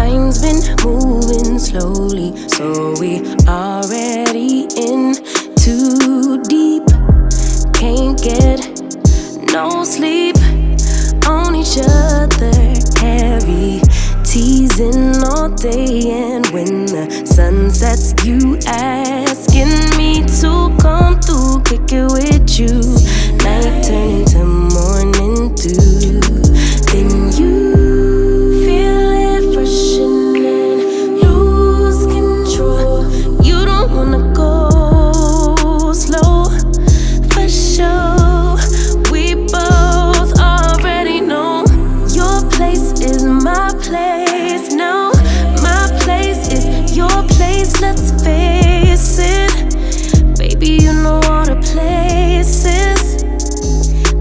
Time's been moving slowly, so we already in too deep. Can't get no sleep on each other, heavy teasing all day. And when the sun sets, you asking me to come through, kick it with you. Night turn into morning dew. Then you feel it rushing and lose control. You don't wanna go slow, for sure. We both already know your place is my place. No, my place is your place. Let's face it, baby, you know all the places.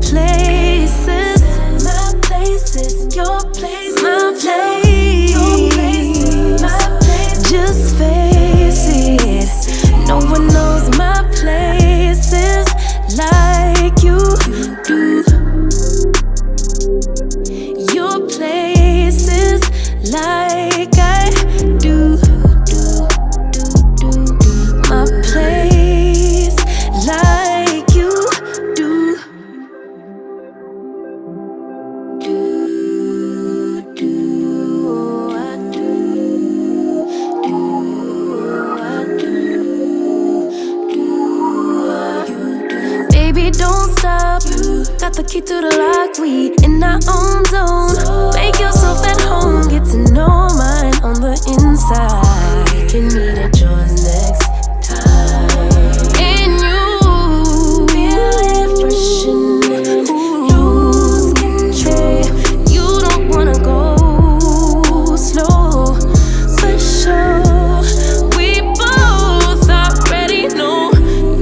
Places, my place is your place. My place, your place is my place. Just face it, no one knows my places like you do. Your places like I do. My place like you do. Baby, don't stop. Got the key to the lock. We in our own zone. Make yourself at home. Get to know mine on the inside. We can meet at yours next time. And you feel it rushing and lose control. You don't wanna go slow, for sure. We both already know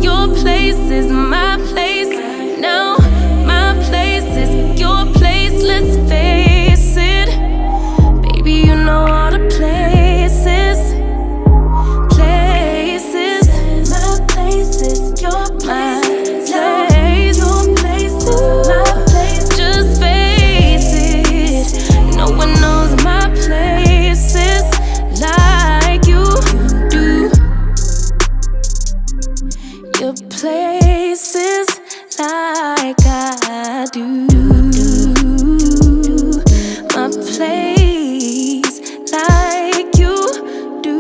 your place is my place. Now my place is your place. Let's face it, baby, you know all the places. Places, my place is your place. Your place is my place. Just face it, no one knows my places like you do. Your places like I do. My place like you do.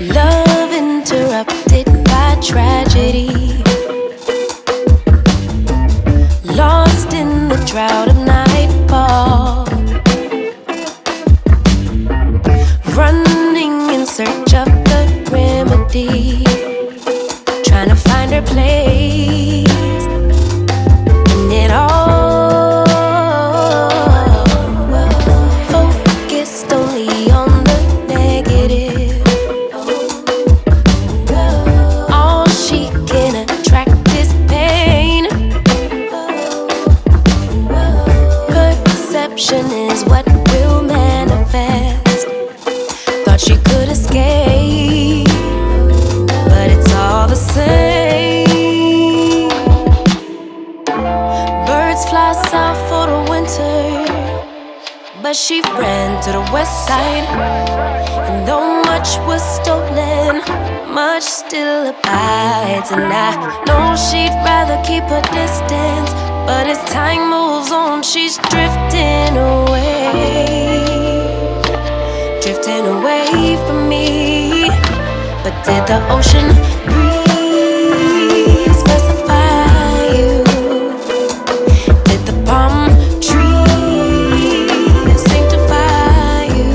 Love interrupted by tragedy, lost in the drought of nightfall, running in search of the remedy, trying to find her place in it all. Focused only on the negative. All she can attract is pain. Perception is what will manifest. Thought she could escape, but it's all the same. Birds fly south for the winter, but she ran to the west side. And though much was stolen, much still abides. And I know she'd rather keep her distance, but as time moves on, she's drifting away. Drifting away from me. But did the ocean breeze pacify you? Did the palm trees sanctify you?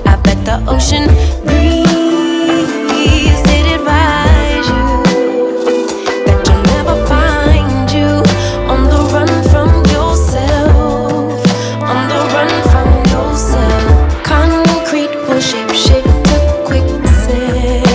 I bet the ocean breeze did advise you that you'll never find you on the run from yourself. On the run from yourself. Concrete will shape to quicksand.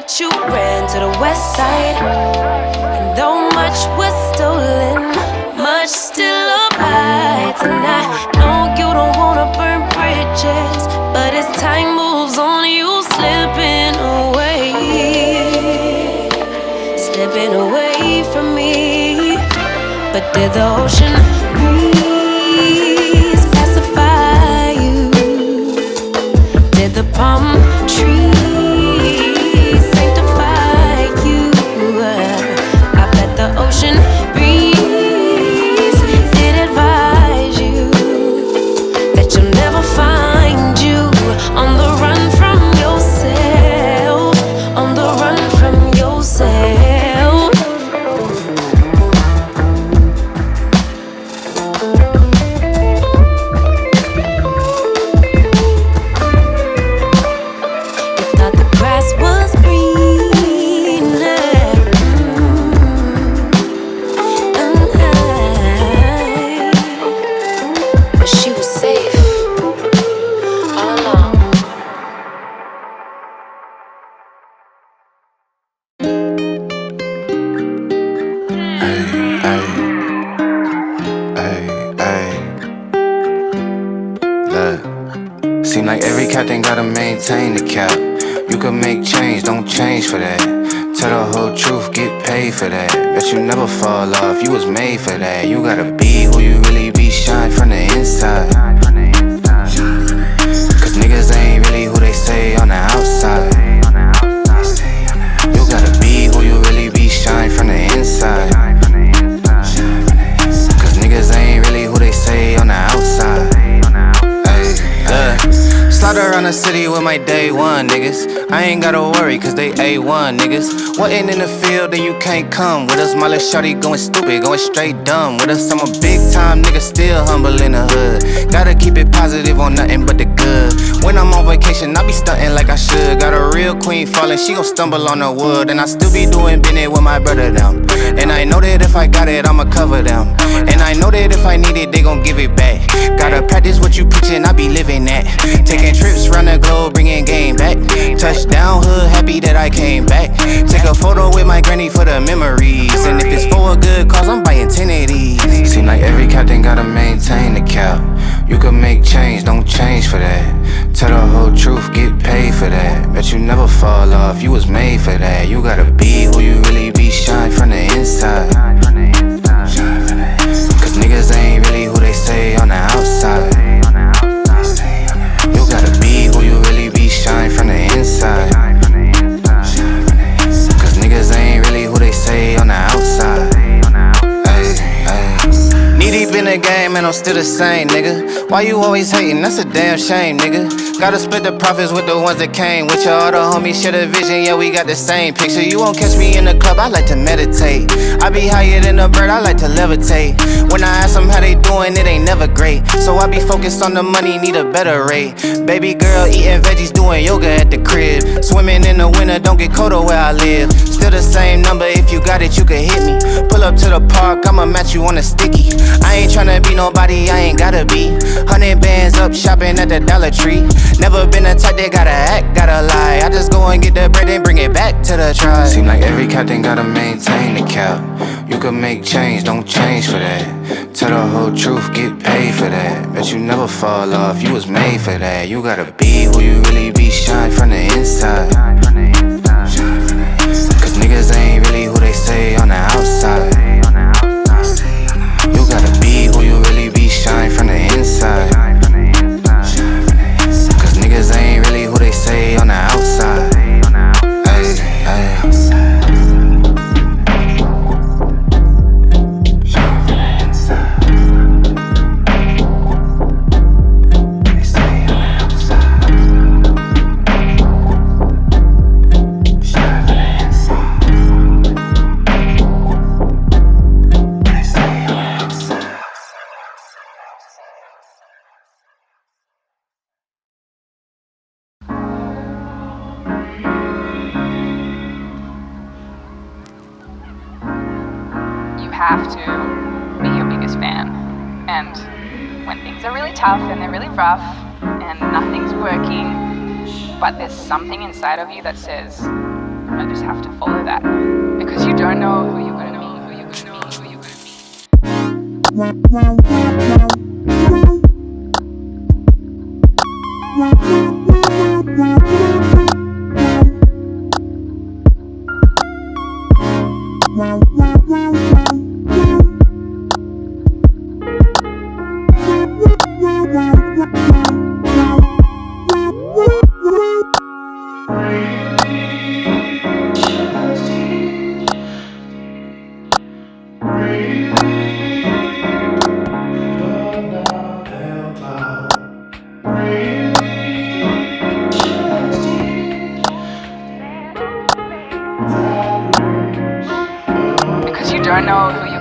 but you ran to the west side. And though much was stolen, much still abides. And I know you don't wanna burn bridges, but as time moves on, you slipping away from me. But did the ocean breeze pacify you? Did the palm trees sanctify you? I bet the ocean breeze did advise you that you'll never find you on the run from yourself, on the run from yourself. Seem like every captain gotta maintain the cap. You can make change, don't change for that. Tell the whole truth, get paid for that. Bet you never fall off, you was made for that. You gotta be who you really be, shine from the inside. Cause niggas ain't really who they say on the outside. You gotta be who you really be, shine from the inside. Cause niggas ain't really who they say on the outside. Slide around the city with my day one niggas. I ain't gotta worry cause they A1 niggas. Wasn't in the field then you can't come with us. My little shawty going stupid, going straight dumb with us. I'm a big time nigga, still humble in the hood. Gotta keep it positive on nothing but the good. When I'm on vacation, I be stunting like I should. Got a real queen falling, she gon' stumble on the wood. And I still be doing business with my brother them. And I know that if I got it, I'ma cover them. And I know that if I need it, they gon' give it back. Gotta practice what you preachin', I be living that. Taking trips round the globe, bringing game back. Touchdown hood, happy that I came back. Take a photo with my granny for the memories. And if it's for a good cause, I'm buying 10 of these. Seem like every captain gotta maintain the cap. You can make change, don't change for that. Tell the whole truth, get paid for that. Bet you never fall off, you was made for that. You gotta be who you really be, shine from the inside. Cause niggas ain't really who they say on the outside. You gotta be who you really be, shine from the inside. Cause niggas ain't really who they say on the outside. Knee deep in the game and I'm still the same, nigga. Why you always hating? That's a damn shame, nigga. Gotta split the profits with the ones that came with you. All the homies share the vision, yeah, we got the same picture. You won't catch me in the club, I like to meditate. I be higher than a bird, I like to levitate. When I ask them how they doing, it ain't never great. So I be focused on the money, need a better rate. Baby girl eating veggies, doing yoga at the crib. Swimming in the winter, don't get colder where I live. Still the same number, if you got it, you can hit me. Pull up to the park, I'ma match you on a sticky. I ain't tryna be nobody, I ain't gotta be. 100 bands up, shopping at the Dollar Tree. Never been a type that gotta act, gotta lie. I just go and get the bread and bring it back to the tribe. Seem like every captain gotta maintain the cap. You can make change, don't change for that. Tell the whole truth, get paid for that. Bet you never fall off, you was made for that. You gotta be who you really be, shine from the inside. Cause niggas ain't really who they say on the outside. You gotta be who you really be, shine from the inside. Cause niggas ain't really who they say on the outside. Have to be your biggest fan. And when things are really tough and they're really rough and nothing's working, but there's something inside of you that says, I just have to follow that. Because you don't know who you're gonna meet. Because you don't know who